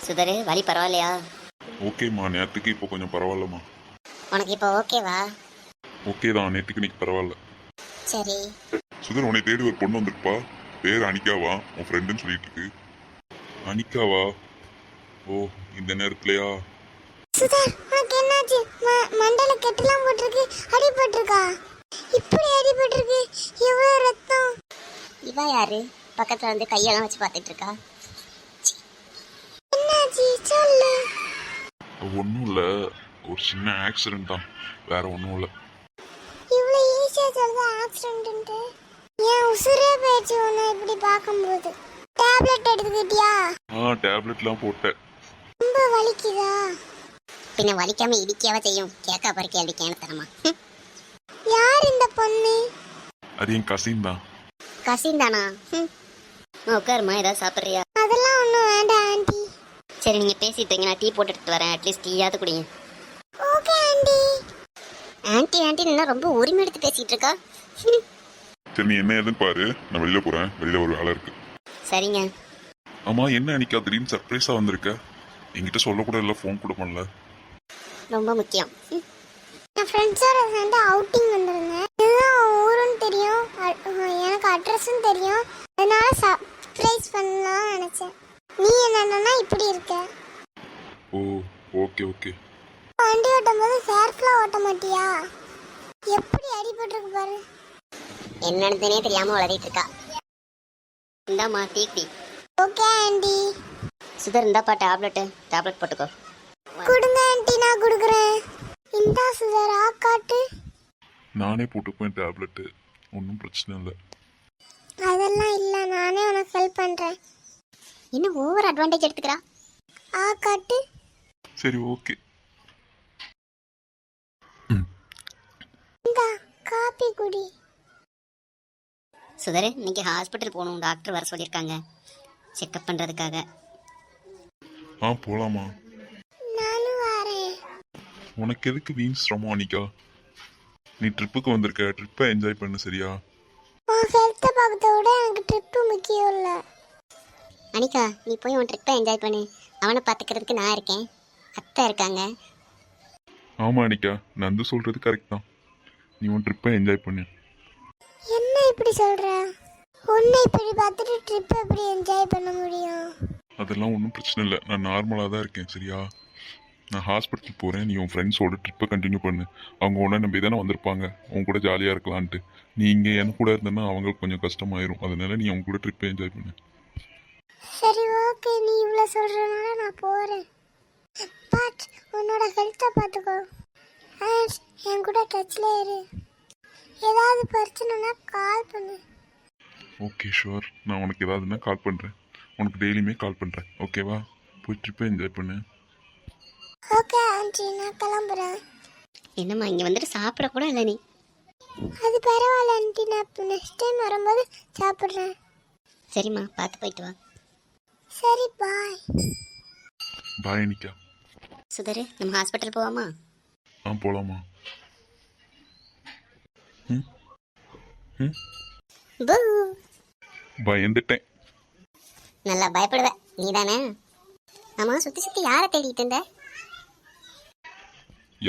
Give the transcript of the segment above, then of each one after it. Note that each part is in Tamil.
சுதரு வலி பரவாயில்லையா? ஓகேம்மா, நேற்றுக்கு இப்போ கொஞ்சம் பரவாயில்லம்மா. உனக்கு இப்போ ஓகேவா? ஓகே தான், நேற்றுக்கு இன்னைக்கு பரவாயில்ல. சரி. சுதர், உன்னை தேடி ஒரு பொண்ணு வந்திருப்பா. பேர் அனிகாவா? உன் ஃப்ரெண்டுன்னு சொல்லிட்டு இருக்கு. அனிகாவா? ஓ, இந்த நேரத்துலையா? சுதர், உனக்கு என்னாச்சு? மண்டல கெட்டலாம் போட்டிருக்கு, அடிபட்டிருக்கா? இப்படி அடிபட்டிருக்கு, எவ்வளவு ரத்தம்? இவ யாரு பக்கத்துல வந்து கையெல்லாம் வச்சு பார்த்துட்டு இருக்கா? என்னாச்சு சொல்லு. ஒன்றும் இல்லை, ஒரு சின்ன ஆக்சிடென்ட் தான், வேற ஒன்றும் இல்லை. இவ்வளவு ஈஸியா சொல்ற ஆக்சிடென்ட்? ஏன் உசுரே போயிடுச்சு உன்னை இப்படி பார்க்கும்போது. டேப்லெட் எடுத்துக்கிட்டியா? டேப்லெட்லாம் போட்டேன். ரொம்ப வலிக்குதா? பின்ன வலிக்காம இடிக்காவ செய்யும். கேக்கா பறிக்க அடிக்கான தரமா? யார் இந்த பொண்ணு? அது என் கசின் தான். கசின் தானா? உட்காருமா, ஏதாவது சாப்பிட்றியா? அதெல்லாம் ஒன்றும் வேண்டாம் ஆண்டி. சரி, நீங்க பேசிட்டு இருங்க, நான் டீ போட்டு எடுத்து வரேன். அட்லீஸ்ட் டீயாவது குடிங்க. Okay aunty. ஆன்ட்டி ஆன்ட்டி ரொம்ப உரிமை எடுத்து பேசிட்டு இருக்கா. சரி, நீ என்ன ஏதுன்னு பாரு, நான் வெளியில போறேன். வெளியில ஒரு வேலை இருக்கு. சரிங்க. ஆமா, என்ன அனிகா திடீர்னு சர்ப்ரைஸா வந்திருக்க? என்கிட்ட சொல்லக்கூட இல்லை, ஃபோன் கூட பண்ணல. ரொம்ப முக்கியம். நான் ஃப்ரெண்ட்ஸோட சேர்ந்து அவுட்டிங் வந்திருந்தேன். இதுதான் ஊருன்னு தெரியும், எனக்கு அட்ரஸும் தெரியும். அதனால சர்ப்ரைஸ் பண்ணலாம்னு நினைச்சேன். நீ என்னன்னா இப்படி இருக்க? ஓ, ஓகே ஓகே. வண்டி ஓட்டும் போது சேர்ஃப்லாம் ஓட்ட மாட்டியா? எப்படி அடிபட்டிருக்கு பாரு. என்னன்னு தெரியாம வளரிட்டு இருக்கா. இந்தாம்மா டீ குடி. Okay aunty. சுதர், இந்தாப்பா டேப்லெட் போட்டுக்கோ. கொடுங்க ஆண்டி, நான் கொடுக்குறேன். இந்தா சுதரா, காட்டு. நானே போட்டுக்குவேன் டேப்லெட்டு, ஒன்றும் பிரச்சனை இல்லை. அதெல்லாம் இல்லை, நானே உனக்கு ஹெல்ப் பண்ணுறேன். இன்னும் ஓவர் அட்வான்டேஜ் எடுத்துக்கிறா. காட்டு. சரி, ஓகே. இந்தா காப்பி குடி. சுதர், இன்னைக்கு ஹாஸ்பிட்டல் போகணும், டாக்டர் வர சொல்லியிருக்காங்க செக்அப் பண்ணுறதுக்காக. போலாமா? நானும் வரேன். உனக்கு எதுக்கு வீண் சிரமம் அனிகா? நீ ட்ரிப்புக்கு வந்திருக்க, ட்ரிப்பை என்ஜாய் பண்ணு, சரியா? உன் ஹெல்த்தை பார்க்கறத விட எனக்கு ட்ரிப்பு முக்கியம் இல்லை. அனிகா, நீ போய் உன் ட்ரிப்பை என்ஜாய் பண்ணு. அவனை பார்த்துக்கிறதுக்கு நான் இருக்கேன், அத்தை இருக்காங்க. ஆமா அனிகா, நந்து சொல்றது கரெக்ட் தான். நீ உன் ட்ரிப்பை என்ஜாய் பண்ணு. என்ன இப்படி சொல்ற? உன்னை இப்படி பார்த்துட்டு ட்ரிப் எப்படி என்ஜாய் பண்ண முடியும்? அதெல்லாம் ஒன்றும் பிரச்சனை இல்லை, நான் நார்மலாக தான் இருக்கேன், சரியா? நான் ஹாஸ்பிட்டல் போகிறேன், நீ உன் ஃப்ரெண்ட்ஸோட ட்ரிப்பை கண்டினியூ பண்ணு. அவங்க ஒன்றை நம்பி தானே வந்திருப்பாங்க, அவங்க கூட ஜாலியாக இருக்கலான்ட்டு. நீ இங்கே என் கூட இருந்தேன்னா அவங்களுக்கு கொஞ்சம் கஷ்டமாயிரும். அதனால நீ அவங்க கூட ட்ரிப்பை என்ஜாய் பண்ணு. சரி ஓகே, நீ இவ்வளோ சொல்கிறனால நான் போகிறேன். பட் உன்னோட ஹெல்த்தை பார்த்துக்கோ. என் கூட டச்சில் இரு. ஏதாவது பிரச்சனைனா கால் பண்ணு. ஓகே ஷுவர், நான் உனக்கு ஏதாவதுன்னா கால் பண்ணுறேன். உனக்கு டெய்லியுமே கால் பண்ணுறேன், ஓகேவா? போய் ட்ரிப்பை என்ஜாய் பண்ணு. ஓகே ஆண்டி, நான் கிளம்புறேன். என்னம்மா, இங்கே வந்துட்டு சாப்பிடக்கூட இல்லை நீ? அது பரவாயில்ல ஆண்டி, நான் நெக்ஸ்ட் டைம் வரும்போது சாப்பிட்றேன். சரிம்மா, பார்த்து போயிட்டு வா. சரி, பாய். பாய் அனிகா. சுதர், நம்ம ஹாஸ்பிட்டல் போவாமா? போகலாமா? பூ. பயந்துட்டேன். நல்லா பயப்படுவேன் நீ தானே? ஆமா, சுற்றி யாரை தேடிட்டு இருந்த?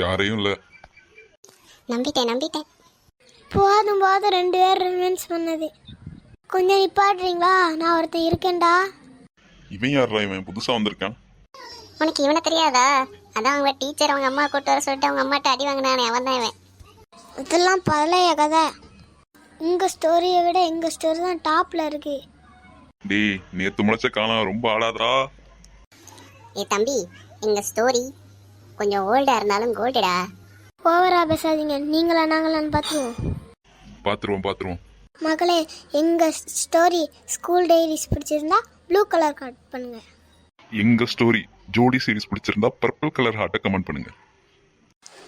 யாரையும் இல்லை. நம்பிட்டேன். போதும் 2 பேர் ரிவென்ஸ் பண்ணது. கொஞ்சம் நிப்பாடுறீங்களா? நான் ஒருத்தன் இருக்கேன்டா. இவன் யாரா? இவன் புதுசாக வந்திருக்கான். உனக்கு இவனை தெரியாதா? அதான் அவங்க டீச்சர் அவங்க அம்மா கூட்டு வர சொல்லிட்டு அவங்க அம்மாட்ட அடி வாங்கினானே, அவன் தான் இவன். இதெல்லாம் பழைய கதை. உங்கள் ஸ்டோரியை விட எங்கள் ஸ்டோரி தான் டாப்பில் இருக்கு. டேய், நேற்று முளைச்ச காலம் ரொம்ப ஆடாதா? தம்பி, எங்க ஸ்டோரி கொஞ்சம் ஓல்டா இருந்தாலும் கோல்டுடா. ஓவரா பேசாதீங்க. நீங்களா நாங்களான்னு பார்த்துருவோம். மகளே, எங்கள் ஸ்டோரி ஸ்கூல் டைரிஸ் பிடிச்சிருந்தா ப்ளூ கலர் கட் பண்ணுங்க. எங்க ஸ்டோரி ஜோடி சீரிஸ் பிடிச்சிருந்தா பர்பிள் கலர் ஹார்ட்டை கமெண்ட் பண்ணுங்க.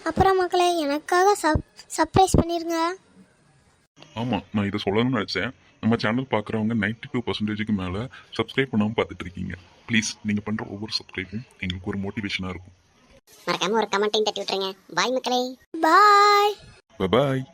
அப்புறம் மக்களே, எனக்காக சர்ப்ரைஸ் பண்ணிருங்க. ஆமாம், நான் இதை சொல்லணும்னு நினச்சேன். நம்ம சேனல் பார்க்குறவங்க 92% மேலே சப்ஸ்கிரைப் பண்ணாமல் பார்த்துட்டு இருக்கீங்க. ப்ளீஸ், நீங்கள் பண்ணுற ஒவ்வொரு சப்ஸ்கிரைபும் எங்களுக்கு ஒரு மோட்டிவேஷனாக இருக்கும். மறக்காம ஒரு கமெண்ட்டையும் தட்டி விட்டுருங்க. பாய் மக்களே. பாய். பாய்.